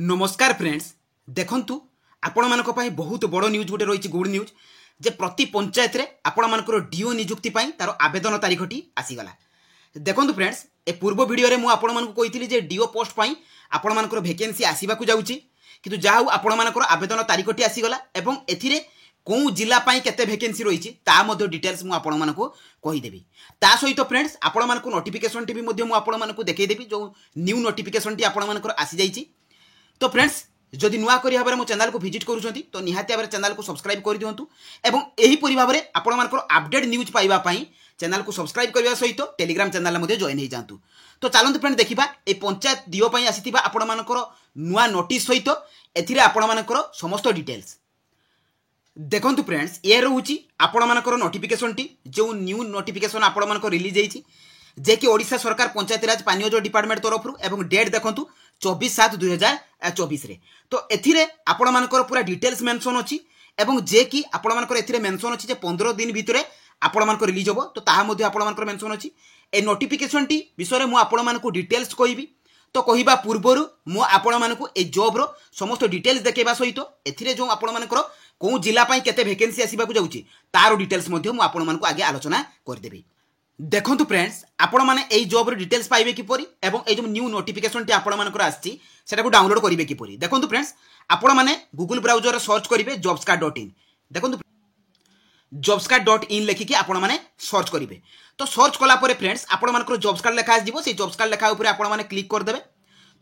नमस्कार फ्रेंड्स देखंतु आपण मानक पई बहुत बड़ न्यूज गोटे रही गुड न्यूज जे प्रति पंचायत रे आपण मानकर डीओ नियुक्ति पई तार आवेदन तारीखटी आसीगला। देखंतु फ्रेंड्स ए पूर्व वीडियो रे मु आपण मानक कहितली जे डीओ पोस्ट पई आपण मानकर वैकेंसी आसीबाकू जाउची किंतु जाहु आपण मानकर आवेदन तारीखटी आसीगला एवं एथिरे कौ जिला पाई केते वैकेंसी रही ता मध्य डिटेल्स मु आपण मानक कहिदेबी। ता सहित फ्रेंड्स आपण मानक नोटिफिकेशन टी भी मध्य मु आपण मानक देखैदेबी जो न्यू नोटिफिकेशन टी आपण मानकर आसी जाईची। तो फ्रेंड्स जदि नुआ करी भाव मो चैनल को विजिट करूछंती तो निहाती भाव चैनल को सब्सक्राइब कर दियंतु एवं एही परि भाव रे आपण मानकर अपडेट न्यूज पाइबा पई चैनल को सब्सक्राइब करबा सहित टेलीग्राम चैनल मध्ये जॉइन हे जांतु। तो चलंतु फ्रेंड देखिबा ए पंचायत दियो पई आसीथिबा आपण मानकर नुआ नोटिस सहित एथिरे आपण मानकर समस्त डिटेल्स देखंतु फ्रेंड्स ये रहउची आपण मानकर नोटिफिकेशन टी जो न्यू नोटिफिकेशन आपण मानकर रिलीज हेची जे कि ओडिशा सरकार पंचायत राज पानीय जल डिपार्टमेंट तरफ एवं डेट देखंतु 24/7/2024 रे। तो एथिरे आपण मानकर पूरा डिटेल्स मेंशन अछि एवं जे कि आपण मानकर एथिरे मेंशन अछि जे 15 दिन भितरे आपण मानकर रिलीज होबो तो ताहा मध्ये आपण मानकर मेंशन अछि। ए नोटिफिकेशन टी विषय मु आपण मानकर डिटेल्स कहिबी तो कहिबा पूर्वरु मु आपण मानकर ए जॉब रो समस्त डिटेल्स देखेबा सहित एथिरे जो आपण मानकर को जिला पाई केते वैकेंसी आसीबाकू जाउची तारो डिटेल्स मध्ये मु आपण मानकर आगे आलोचना कर देबी। देखंतु फ्रेंड्स आपण माने एई जॉब रो डिटेल्स पाइबे किपरि एवं ए जो न्यू नोटिफिकेशन टी आपण मानकर आछि सेटा को डाउनलोड करिवे किपरि। देखंतु फ्रेंड्स आपण माने गूगल ब्राउजर रे सर्च करिवे jobscard.in। देखंतु jobscard.in लेखिके आपण माने सर्च करिवे तो सर्च कला परे फ्रेंड्स आपण मानकर जॉब्सकार्ड लेखा आजिवो से जॉब्सकार्ड लेखा ऊपर आपण माने क्लिक कर देबे।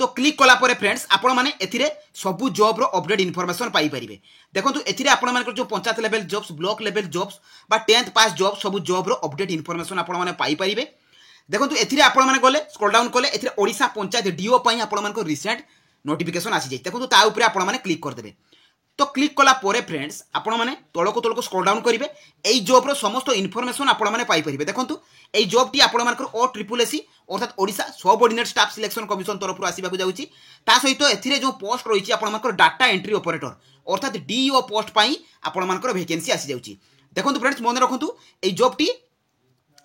तो क्लिक कला परे फ्रेंड्स आपण माने एथिरे सबु जॉब रो अपडेट इन्फॉर्मेशन पाई परिबे। देखंतु एथिरे आपण मानकर जो panchayat level jobs block level jobs बा 10th पास जॉब सबु जॉब रो अपडेट इन्फॉर्मेशन आपण माने पाई परिबे। देखंतु एथिरे आपण माने गले स्क्रॉल डाउन कले एथिरे ओडिशा पंचायत डीओ पई आपण मानकर रिसेंट नोटिफिकेशन आसी जाय। देखंतु ता ऊपर आपण माने क्लिक कर देबे। तो क्लिक कला परे फ्रेंड्स आपण माने तळको स्क्रॉल डाउन करिवे एई जॉब रो समस्त इन्फॉर्मेशन आपण माने पाई परिबे। देखंतु एई जॉब टी आपण मानकर OSSC अर्थात Odisha subordinate staff selection commission तरफ आसीबाकू जाउची। ता सहित एथिरे जो पोस्ट रहिची आपण मानकर डाटा एंट्री ऑपरेटर अर्थात डीईओ पोस्ट पई आपण मानकर वैकेंसी आसी जाउची। देखंतु फ्रेंड्स मन रखंतु एई जॉब टी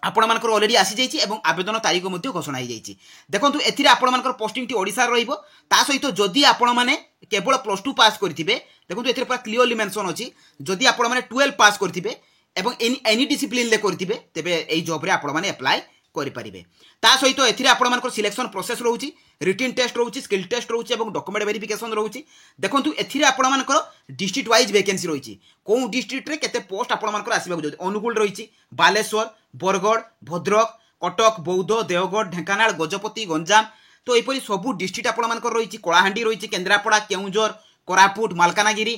आपण मानकर ऑलरेडी आसी जाईची एवं आवेदन तारीख मध्ये घोषणा हो जाईची। देखंतु एथिरे आपण मानकर पोस्टिंग टी ओडिसा रहिबो। ता सहित जदि आपण माने केवल +2 पास करथिबे देखंतु एथिरे पूरा क्लियरली मेंशन अछि जदि आपण माने 12 पास करथिबे एवं एनी डिसिप्लिन ले करथिबे तेबे एई जॉब रे आपण माने अप्लाई करि परिबे। ता सहित एथिरे आपण मानकर सिलेक्शन प्रोसेस रहउची रिटन टेस्ट रहउची स्किल टेस्ट रहउची एवं डॉक्यूमेंट वेरिफिकेशन रहउची। देखंतु एथिरे आपण मानकर डिस्ट्रिक्ट वाइज वैकेंसी रहिची को डिस्ट्रिक्ट रे केते पोस्ट आपण मानकर आसीबाकू जाउची अनुगुल रहिची बालेश्वर बरगढ़ भद्रक कटक बौद्ध देवगढ़ ढेंकानाल गजपति गंजाम तो एपरी सबु डिस्ट्रिक्ट आपण मानकर रहिची कलाहांडी रहिची केन्द्रापड़ा केउंझर कोरापुट मालकानगिरी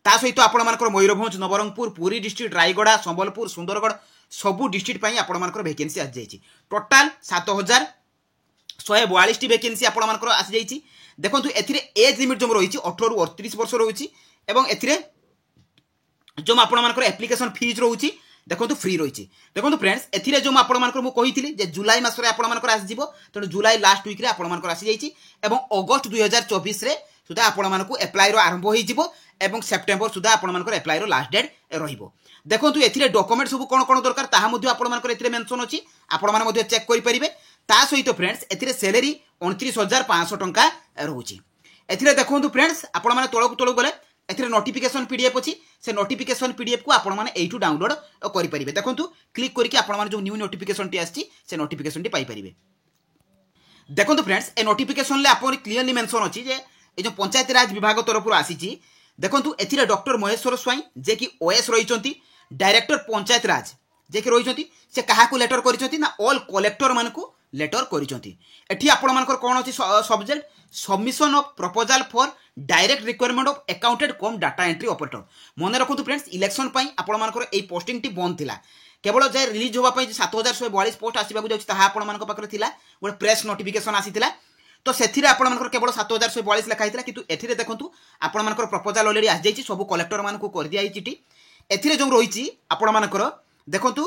ता सहित आपण मानकर मयूरभंज नवरंगपुर पुरी डिस्ट्रिक्ट रायगढ़ संबलपुर सुंदरगढ़ सबु डिस्ट्रिक्ट पई आपण मानकर वैकेंसी आसी जाईची। टोटल 7142 टी वैकेंसी आपण मानकर आसी जाईची। देखंतु एथिरे एज लिमिट जो रहिची 18 रु 38 वर्ष रहिची एवं एथिरे जो आपण मानकर एप्लिकेशन फीस रहुची देखंतु फ्री रहिची। देखंतु फ्रेंड्स एथिरे जो आपण मानकर मु कहिथिली जे जुलाई मास रे आपण मानकर आसी जिवो तण जुलाई लास्ट वीक रे आपण मानकर आसी जाईची एवं अगस्त 2024 रे सुधा आपण मानकु अप्लाई रो आरंभ होई जिवो एवं सेप्टेम्बर सुधा आपण मानकर अप्लाई रो लास्ट डेट रहिबो। देखंतु एथिरे डॉक्यूमेंट सब कोन कोन दरकार ताहा मध्ये आपण मानकर एथिरे मेंशन अछि आपण माने मध्ये चेक करि परिबे। ता सहित फ्रेंड्स एथिरे सैलरी 29500 टंका रहउची। एथिरे देखंतु फ्रेंड्स आपण माने तळक गले एथिरे नोटिफिकेशन पीडीएफ अछि से नोटिफिकेशन पीडीएफ को आपण माने एठू डाउनलोड करि परिबे। देखंतु क्लिक करिके आपण माने जो न्यू नोटिफिकेशन टी आछि से नोटिफिकेशन टी पाई परिबे। देखंतु फ्रेंड्स ए नोटिफिकेशन ले आपण क्लियरली मेंशन अछि जे ए जो पंचायत राज विभाग तरफ आसीची। देखंतु एथिरे डॉक्टर महेश्वर स्वाई जे कि ओएस रहिचंती डायरेक्टर पंचायत राज जे कि रहिचंती से काहा को लेटर करिचंती ना ऑल कलेक्टर मान को लेटर करिचंती। एठी आपण मानकर कोन अछि subject submission of proposal for direct requirement of accountant come data entry operator. मन रखंतु फ्रेंड्स इलेक्शन पई आपण मानकर एई पोस्टिंग टी बंद थिला केवल जे रिलीज होबा पई 7142 पोस्ट आसीबाकू जाउची ताहा आपण मानकर पाखरे थिला गोटे प्रेस नोटिफिकेशन आसीथिला तो सेथिरे आपण मानकर केवल 7142 लिखा हितला किंतु एथिरे देखंतु आपण मानकर प्रपोजल ऑलरेडी आसी जाईची सब कलेक्टर मानकू कर दिया चिठी। एथिरे जो रहिची आपण मानकर देखंतु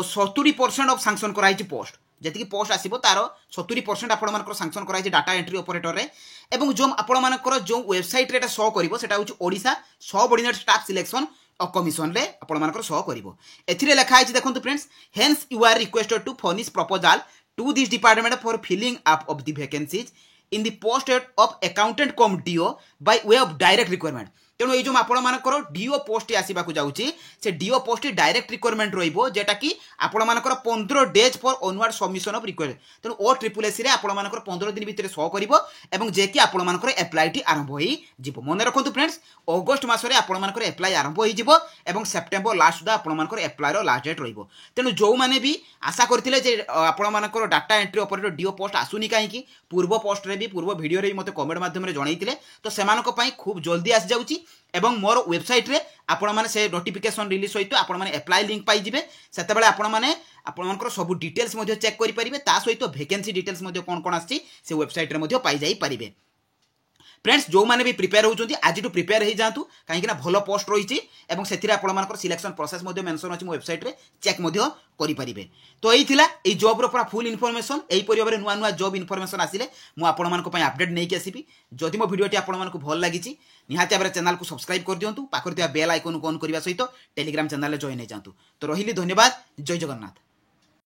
70% ऑफ सैंक्शन कराइची पोस्ट जेति कि पोस्ट आसीबो तार 70% आपण मानकर सैंक्शन कराइची डाटा एंट्री ऑपरेटर रे एवं जो आपण मानकर जो वेबसाइट रे शो करिवो सेटा होची Odisha subordinate staff selection commission रे आपण मानकर शो करिवो। एथिरे लिखा हिची देखंतु friends hence you are requested to furnish proposal to this department for filling up of the vacancies in the post of accountant com DO by way of direct requirement. तेणु ये जो आपण मानकर डीओ पोस्ट आसवा जाऊँगी से do post direct requirement रोटा कि आपण मानकर 15 days for onward submission of requirement तेणु ओ ट्रिपल एस आपण मानकर 15 दिन भितर शो कर जेकि आपण मानकर एप्लाईटी आरंभ हो मन रखु फ्रेंड्स अगस्ट मसरे आपण मानकर एप्लाई आरंभ हो सेप्टेम्बर लास्ट सुधा आपण मानकर एप्लाईर लास्ट डेट रहिबो तेणु जो माने भी आशा करथिले जे आपण मानकर डाटा एंट्री ऑपरेटर डीओ पोस्ट आसुनी काहेकि पूर्व पोस्ट रे भी पूर्व वीडियो रे मते कमेंट माध्यम रे जणाइतिले तो सेमानक पई खूब जल्दी आसी जाउची एवं मोर वेबसाइट रे आपण माने से नोटिफिकेशन रिलीज सहित आपण माने एप्लाई लिंक पाई जिवे सेते बेले आपण माने आपण मानकर सब डिटेल्स मध्ये चेक करि परिबे ता सहित वैकेंसी डिटेल्स मध्ये कोन कोन आछि से वेबसाइट रे मध्ये पाई जाई परिबे फ्रेंड्स जो माने भी प्रिपेयर होउचंती आज टू प्रिपेयर हे जांतु काहे कि ना भलो पोस्ट रहिछि एवं सेथिरे आपण मानकर सिलेक्शन प्रोसेस मध्ये मेंशन अछि मो वेबसाइट रे चेक मध्ये करि परिबे तो एई थिला एई जॉब रो पूरा फुल इन्फॉर्मेशन एई परिवार नुआ नुआ जॉब इन्फॉर्मेशन आसिले मु आपण मानको पय अपडेट नै के आसीबी जदि मो वीडियोटी आपण मानको भल लागिछि निहाती भाबरे चैनल को सब्सक्राइब कर दियंतु पाखर दिया बेल आइकन को ऑन करबा सहित टेलीग्राम चैनल रे जॉइन हे जांतु तो रहिली धन्यवाद जय जगन्नाथ।